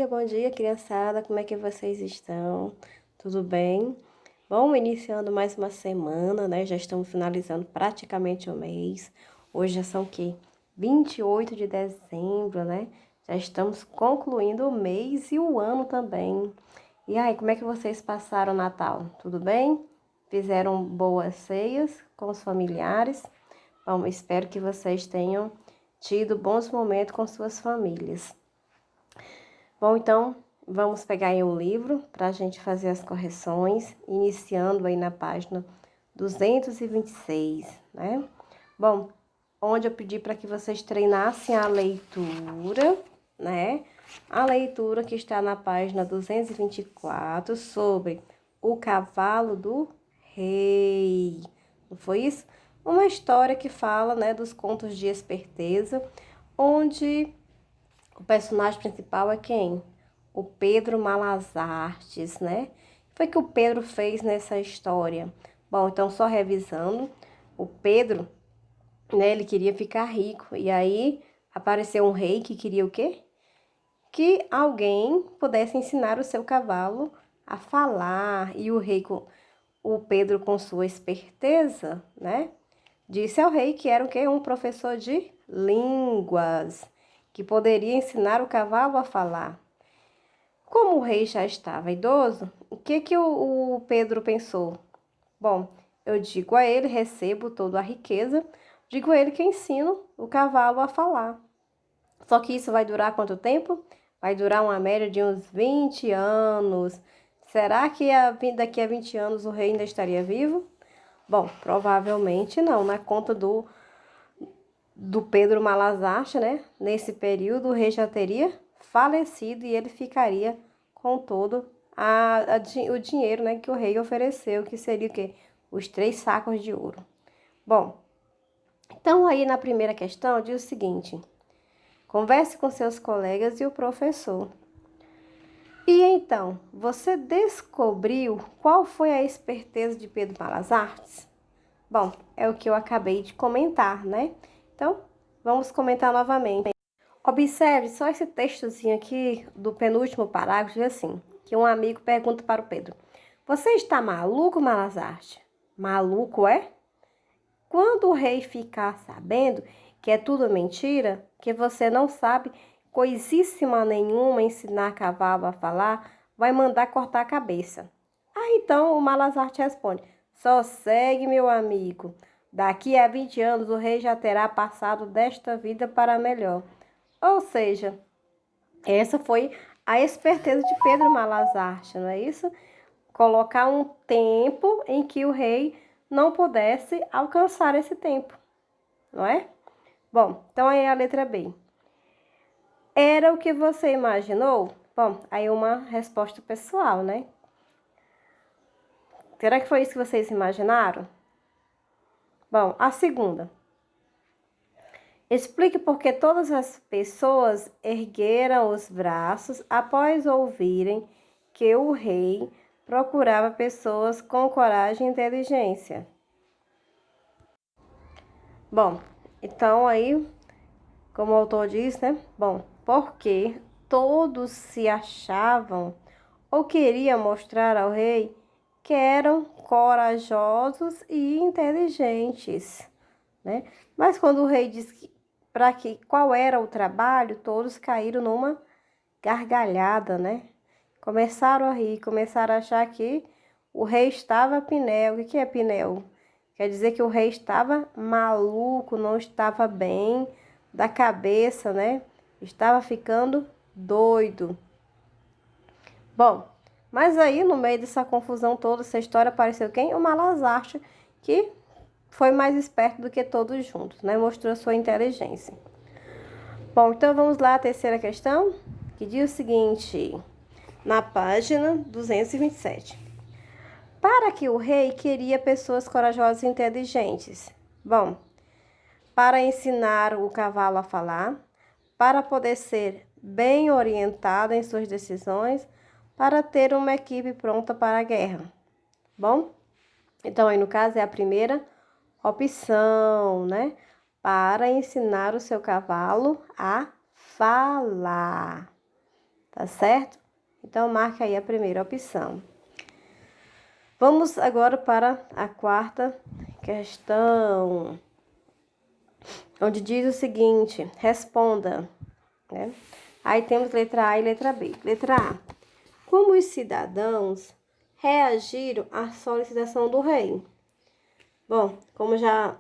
bom dia, criançada. Como é que vocês estão? Tudo bem? Bom, iniciando mais uma semana, né? Já estamos finalizando praticamente o mês. Hoje já são o quê? 28 de dezembro, né? Já estamos concluindo o mês e o ano também. E aí, como é que vocês passaram o Natal? Tudo bem? Fizeram boas ceias com os familiares? Bom, espero que vocês tenham tido bons momentos com suas famílias. Bom, então, vamos pegar aí um livro para a gente fazer as correções, iniciando aí na página 226, né? Bom, onde eu pedi para que vocês treinassem a leitura, né? A leitura que está na página 224 sobre o cavalo do rei. Não foi isso? Uma história que fala, né, dos contos de esperteza, onde o personagem principal é quem? O Pedro Malazartes, né? O que foi que o Pedro fez nessa história? Bom, então só revisando, o Pedro, né, ele queria ficar rico. E aí apareceu um rei que queria o quê? Que alguém pudesse ensinar o seu cavalo a falar. E o Pedro, com sua esperteza, né, disse ao rei que era o quê? Um professor de línguas, que poderia ensinar o cavalo a falar. Como o rei já estava idoso, o que o Pedro pensou? Bom, eu digo a ele, recebo toda a riqueza, digo a ele que ensino o cavalo a falar. Só que isso vai durar quanto tempo? Vai durar uma média de uns 20 anos. Será que daqui a 20 anos o rei ainda estaria vivo? Bom, provavelmente não. Na conta do Pedro Malazarte, né? Nesse período, o rei já teria falecido e ele ficaria com todo o dinheiro, né, que o rei ofereceu, que seria o quê? Os 3 sacos de ouro. Bom, então aí na primeira questão diz o seguinte: converse com seus colegas e o professor. E então, você descobriu qual foi a esperteza de Pedro Malazarte? Bom, é o que eu acabei de comentar, né? Então, vamos comentar novamente. Observe só esse textozinho aqui do penúltimo parágrafo, diz assim, que um amigo pergunta para o Pedro: você está maluco, Malazarte? Maluco, é? Quando o rei ficar sabendo que é tudo mentira, que você não sabe coisíssima nenhuma ensinar cavalo a falar, vai mandar cortar a cabeça. Aí então o Malazarte responde: só segue, meu amigo. Daqui a 20 anos o rei já terá passado desta vida para melhor. Ou seja, essa foi a esperteza de Pedro Malazarte, não é isso? Colocar um tempo em que o rei não pudesse alcançar esse tempo, não é? Bom, então aí a letra B. Era o que você imaginou? Bom, aí uma resposta pessoal, né? Será que foi isso que vocês imaginaram? Bom, a segunda. Explique por que todas as pessoas ergueram os braços após ouvirem que o rei procurava pessoas com coragem e inteligência. Bom, então aí, como o autor diz, né? Bom, porque todos se achavam ou queriam mostrar ao rei que eram corajosos e inteligentes, né? Mas quando o rei disse qual era o trabalho, todos caíram numa gargalhada, né? Começaram a rir, começaram a achar que o rei estava pinel. O que é pinel? Quer dizer que o rei estava maluco, não estava bem da cabeça, né? Estava ficando doido. Bom, mas aí no meio dessa confusão toda, essa história apareceu quem? O Malazarte, que foi mais esperto do que todos juntos, né? Mostrou sua inteligência. Bom, então vamos lá à terceira questão, que diz o seguinte, na página 227. Para que o rei queria pessoas corajosas e inteligentes? Bom, para ensinar o cavalo a falar, para poder ser bem orientado em suas decisões, para ter uma equipe pronta para a guerra. Bom, então aí no caso é a primeira opção, né? Para ensinar o seu cavalo a falar. tá certo? Então, marque aí a primeira opção. Vamos agora para a quarta questão, onde diz o seguinte: responda, né? Aí temos letra A e letra B. Letra A: como os cidadãos reagiram à solicitação do rei? Bom, como já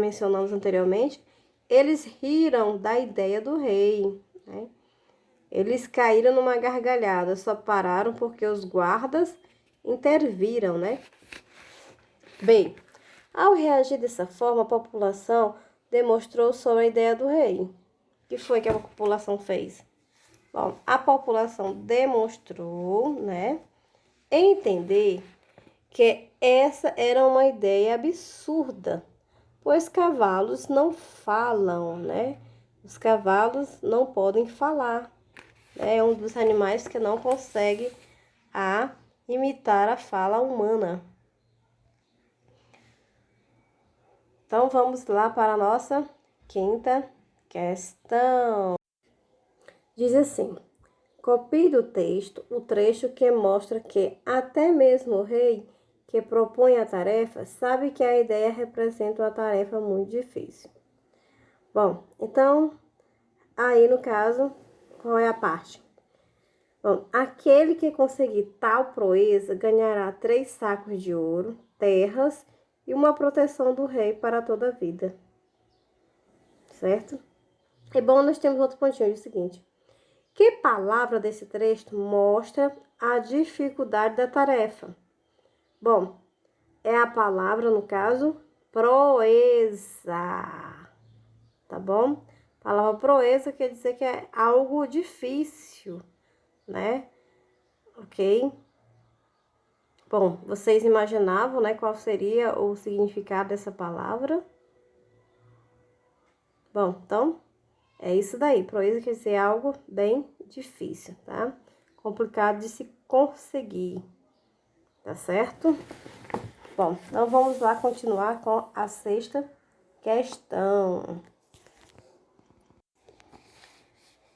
mencionamos anteriormente, eles riram da ideia do rei, né? Eles caíram numa gargalhada, só pararam porque os guardas interviram, né? B: ao reagir dessa forma, a população demonstrou sobre a ideia do rei. O que foi que a população fez? Bom, a população demonstrou, né, entender que essa era uma ideia absurda, pois cavalos não falam, né? Os cavalos não podem falar. É um dos animais que não consegue imitar a fala humana. Então, vamos lá para a nossa quinta questão. Diz assim: copie do texto o trecho que mostra que até mesmo o rei que propõe a tarefa sabe que a ideia representa uma tarefa muito difícil. Bom, então, aí no caso, qual é a parte? Bom, aquele que conseguir tal proeza ganhará 3 sacos de ouro, terras e uma proteção do rei para toda a vida. Certo? E bom, nós temos outro pontinho, é o seguinte: que palavra desse trecho mostra a dificuldade da tarefa? Bom, é a palavra, no caso, proeza, tá bom? A palavra proeza quer dizer que é algo difícil, né? Ok? Bom, vocês imaginavam, né, qual seria o significado dessa palavra? Bom, então, é isso daí. Proeza quer dizer algo bem difícil, tá? Complicado de se conseguir, tá certo? Bom, então vamos lá continuar com a sexta questão.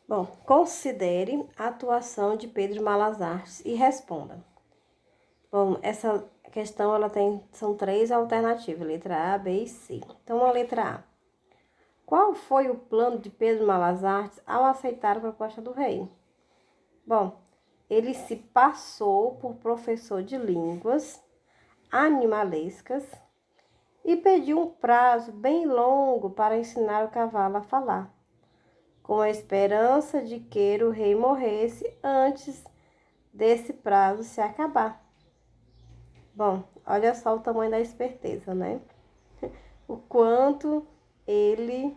Bom, considere a atuação de Pedro Malas Artes e responda. Bom, essa questão são 3 alternativas, letra A, B e C. Então, a letra A: qual foi o plano de Pedro Malas Artes ao aceitar a proposta do rei? Bom, ele se passou por professor de línguas animalescas e pediu um prazo bem longo para ensinar o cavalo a falar, com a esperança de que o rei morresse antes desse prazo se acabar. Bom, olha só o tamanho da esperteza, né? O quanto ele,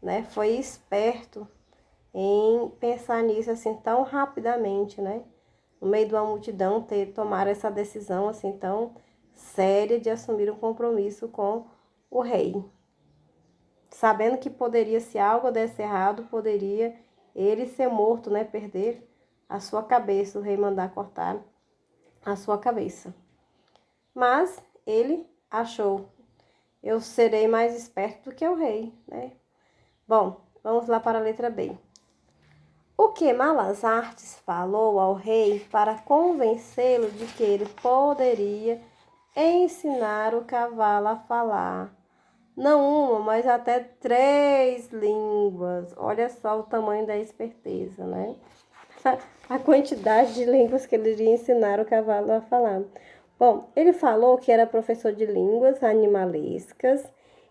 né, foi esperto em pensar nisso assim tão rapidamente, né? No meio de uma multidão, tomar essa decisão assim tão séria de assumir um compromisso com o rei. Sabendo que poderia, se algo desse errado, poderia ele ser morto, né? Perder a sua cabeça, o rei mandar cortar a sua cabeça. Mas ele achou: eu serei mais esperto do que o rei, né? Bom, vamos lá para a letra B. O que Malas Artes falou ao rei para convencê-lo de que ele poderia ensinar o cavalo a falar? Não uma, mas até 3 línguas. Olha só o tamanho da esperteza, né? A quantidade de línguas que ele iria ensinar o cavalo a falar. Bom, ele falou que era professor de línguas animalescas,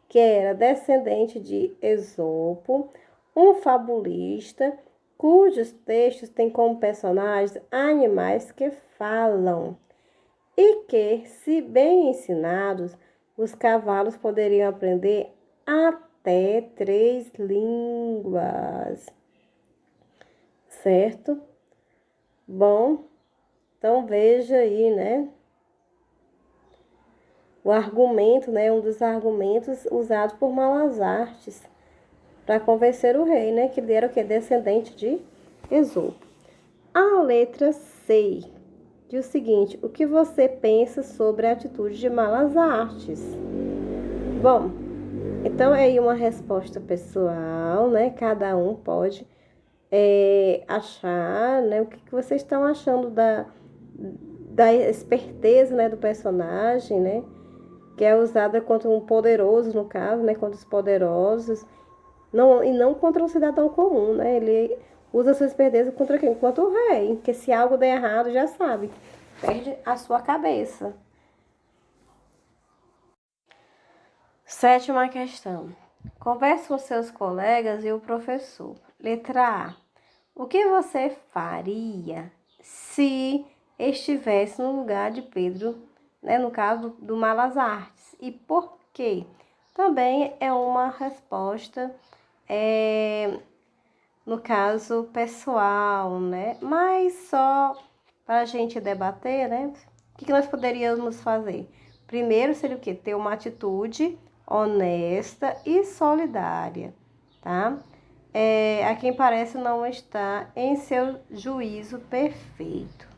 que era descendente de Esopo, um fabulista, cujos textos têm como personagens animais que falam, e que, se bem ensinados, os cavalos poderiam aprender até 3 línguas. Certo? Bom, então veja aí, né? O argumento, né? Um dos argumentos usados por Malas Artes para convencer o rei, né? Que ele era o quê? Descendente de Esopo. A letra C diz o seguinte: o que você pensa sobre a atitude de Malas Artes? Bom, então é aí uma resposta pessoal, né? Cada um pode achar, né, o que vocês estão achando da esperteza, né, do personagem, né, que é usada contra um poderoso, no caso, né, contra os poderosos, e não contra um cidadão comum, né, ele usa sua esperteza contra quem? Contra o rei, que se algo der errado, já sabe, perde a sua cabeça. Sétima questão. Converse com seus colegas e o professor. Letra A. O que você faria se estivesse no lugar de Pedro, né, no caso do Malas Artes? E por quê? Também é uma resposta, no caso, pessoal, né? Mas só para a gente debater, né? O que nós poderíamos fazer? Primeiro seria o quê? Ter uma atitude honesta e solidária, tá? A quem parece não estar em seu juízo perfeito,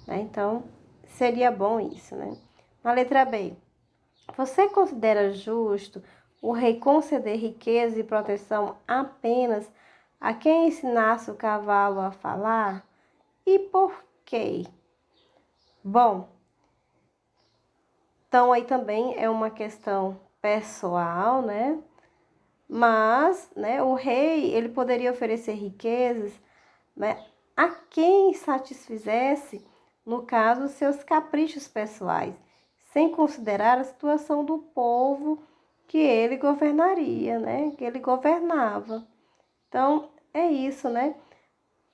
né? Então, seria bom isso, né? Na letra B, você considera justo o rei conceder riqueza e proteção apenas a quem ensinasse o cavalo a falar? E por quê? Bom, então aí também é uma questão pessoal, né? Mas, né, o rei, ele poderia oferecer riquezas, né, a quem satisfizesse, no caso, seus caprichos pessoais, sem considerar a situação do povo que ele governaria, né, que ele governava. Então, é isso, né?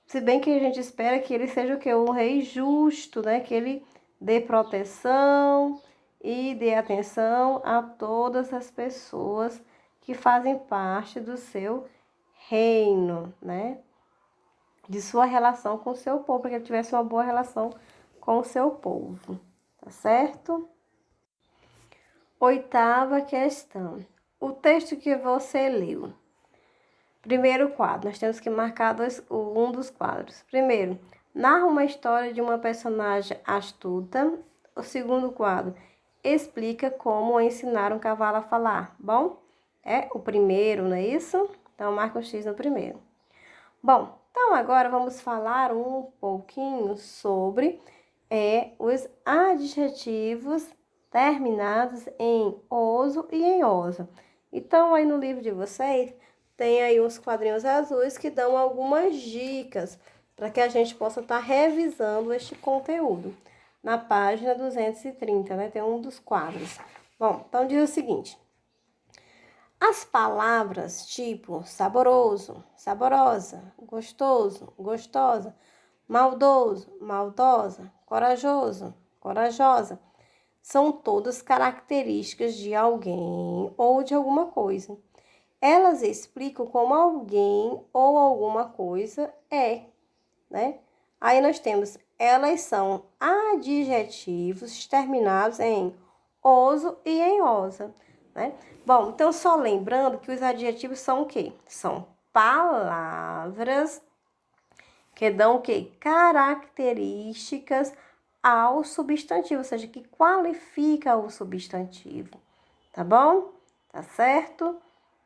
Se bem que a gente espera que ele seja o quê? Um rei justo, né? Que ele dê proteção e dê atenção a todas as pessoas que fazem parte do seu reino, né? De sua relação com o seu povo, para que ele tivesse uma boa relação com o seu povo, tá certo? Oitava questão. O texto que você leu. Primeiro quadro, nós temos que marcar um dos quadros. Primeiro, narra uma história de uma personagem astuta. O segundo quadro, explica como ensinar um cavalo a falar. Bom, é o primeiro, não é isso? Então, marca um X no primeiro. Bom, então agora vamos falar um pouquinho sobre os adjetivos terminados em oso e em osa. Então, aí no livro de vocês, tem aí uns quadrinhos azuis que dão algumas dicas para que a gente possa estar revisando este conteúdo. Na página 230, né? Tem um dos quadros. Bom, então diz o seguinte. As palavras tipo saboroso, saborosa, gostoso, gostosa, maldoso, maldosa, corajoso, corajosa, são todas características de alguém ou de alguma coisa. Elas explicam como alguém ou alguma coisa é, né? Aí nós temos, elas são adjetivos terminados em oso e em osa, né? Bom, então só lembrando que os adjetivos são o quê? São palavras que dão o quê? Características ao substantivo, ou seja, que qualifica o substantivo, tá bom? Tá certo?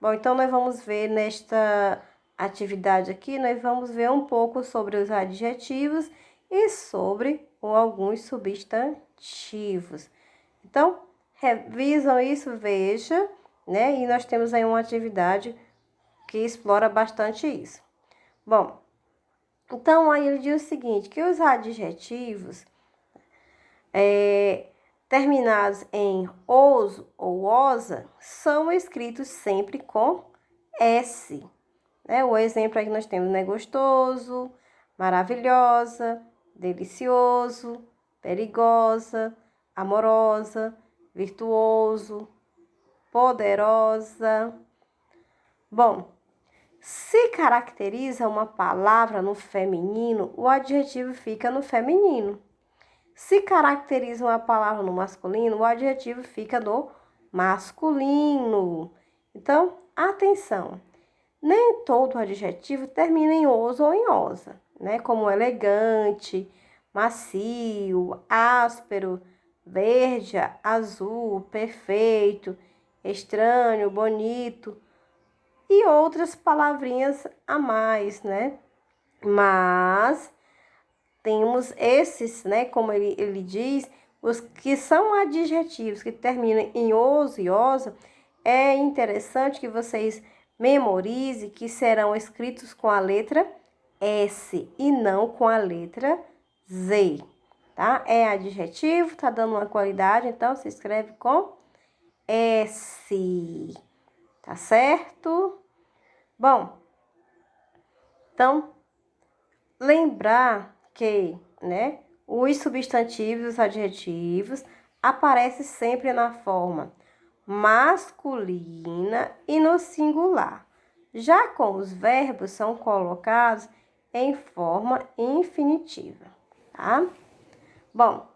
Bom, então nós vamos ver nesta atividade aqui, nós vamos ver um pouco sobre os adjetivos e sobre alguns substantivos. Então, revisam isso, veja, né? E nós temos aí uma atividade que explora bastante isso. Bom, então aí ele diz o seguinte, que os adjetivos terminados em oso ou osa são escritos sempre com S. Né? O exemplo aí que nós temos, né? Gostoso, maravilhosa, delicioso, perigosa, amorosa, virtuoso, poderosa. Bom, se caracteriza uma palavra no feminino, o adjetivo fica no feminino. Se caracteriza uma palavra no masculino, o adjetivo fica no masculino. Então, atenção, nem todo adjetivo termina em oso ou em osa, né? Como elegante, macio, áspero, verde, azul, perfeito, estranho, bonito e outras palavrinhas a mais, né? Mas temos esses, né, como ele diz, os que são adjetivos que terminam em oso e osa, é interessante que vocês memorizem que serão escritos com a letra S e não com a letra Z, tá? É adjetivo, tá dando uma qualidade, então se escreve com S, tá certo? Bom, então lembrar que, né, os substantivos e os adjetivos aparecem sempre na forma masculina e no singular. Já com os verbos são colocados em forma infinitiva, tá? Bom,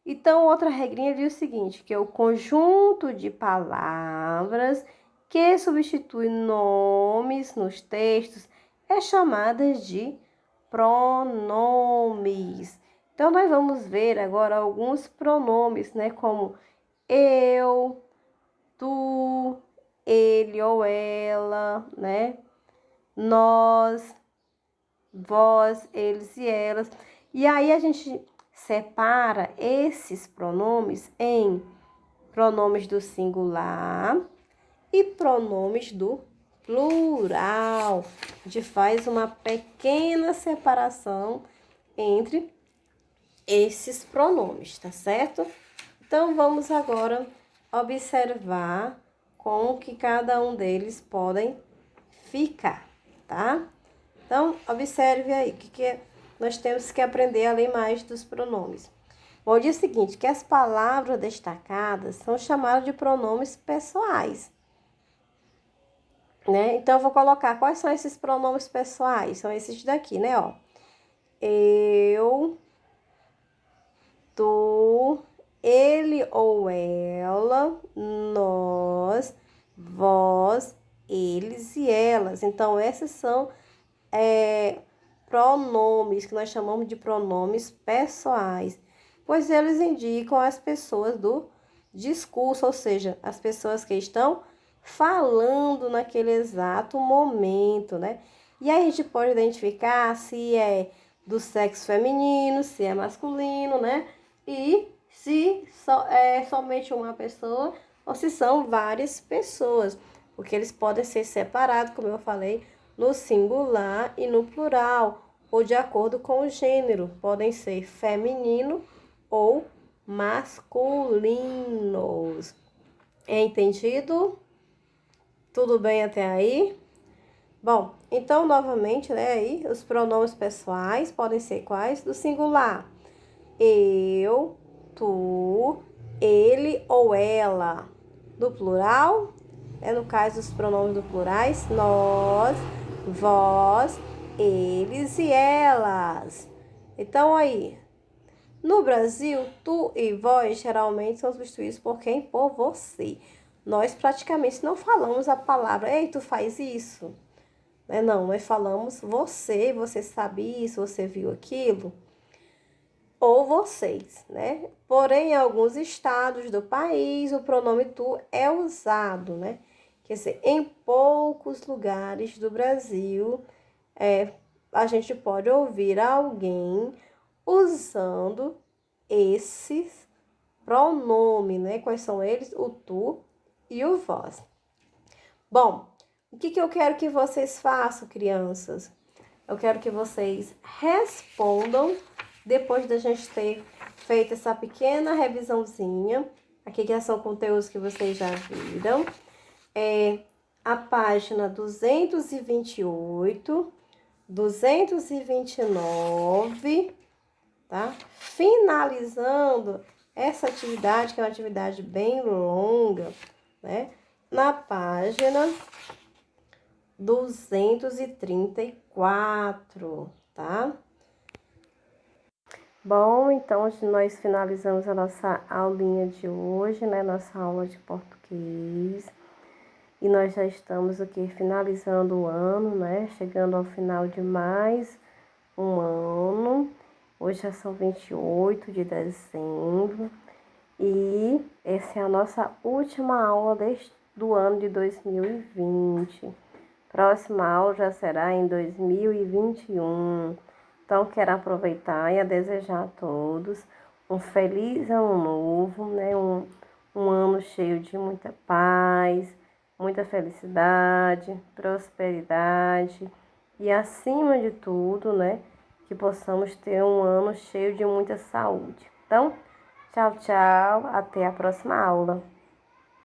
então outra regrinha diz o seguinte, que é o conjunto de palavras que substitui nomes nos textos é chamada de pronomes. Então, nós vamos ver agora alguns pronomes, né? Como eu, tu, ele ou ela, né? Nós, vós, eles e elas. E aí a gente separa esses pronomes em pronomes do singular e pronomes do plural. A gente faz uma pequena separação entre esses pronomes, tá certo? Então, vamos agora observar como que cada um deles podem ficar, tá? Então, observe aí o que nós temos que aprender além mais dos pronomes. Bom, diz o seguinte, que as palavras destacadas são chamadas de pronomes pessoais, né? Então, eu vou colocar quais são esses pronomes pessoais. São esses daqui, né? Ó, eu, tu, ele ou ela, nós, vós, eles e elas. Então, esses são pronomes que nós chamamos de pronomes pessoais, pois eles indicam as pessoas do discurso, ou seja, as pessoas que estão falando naquele exato momento, né? E aí a gente pode identificar se é do sexo feminino, se é masculino, né? E se é somente uma pessoa ou se são várias pessoas, porque eles podem ser separados, como eu falei, no singular e no plural, ou de acordo com o gênero, podem ser feminino ou masculinos. É entendido? Tudo bem até aí? Bom, então, novamente, né, aí, os pronomes pessoais podem ser quais? Do singular. Eu, tu, ele ou ela. Do plural, no caso, os pronomes do plurais, nós, vós, eles e elas. Então, aí, no Brasil, tu e vós geralmente são substituídos por quem? Por você. Nós praticamente não falamos a palavra, ei, tu faz isso. Né? Não, nós falamos você sabe isso, você viu aquilo. Ou vocês, né? Porém, em alguns estados do país, o pronome tu é usado, né? Quer dizer, em poucos lugares do Brasil, a gente pode ouvir alguém usando esses pronomes, né? Quais são eles? O tu e o vós. Bom, o que eu quero que vocês façam, crianças? Eu quero que vocês respondam, depois da gente ter feito essa pequena revisãozinha, aqui que são conteúdos que vocês já viram, a página 228, 229, tá? Finalizando essa atividade, que é uma atividade bem longa, né? Na página 234, tá? Bom, então nós finalizamos a nossa aulinha de hoje, né? Nossa aula de português. E nós já estamos aqui finalizando o ano, né? Chegando ao final de mais um ano. Hoje já são 28 de dezembro. E essa é a nossa última aula do ano de 2020. Próxima aula já será em 2021. Então, quero aproveitar e a desejar a todos um feliz ano novo, né? Um ano cheio de muita paz, muita felicidade, prosperidade e, acima de tudo, né? Que possamos ter um ano cheio de muita saúde. Então, tchau, tchau. Até a próxima aula.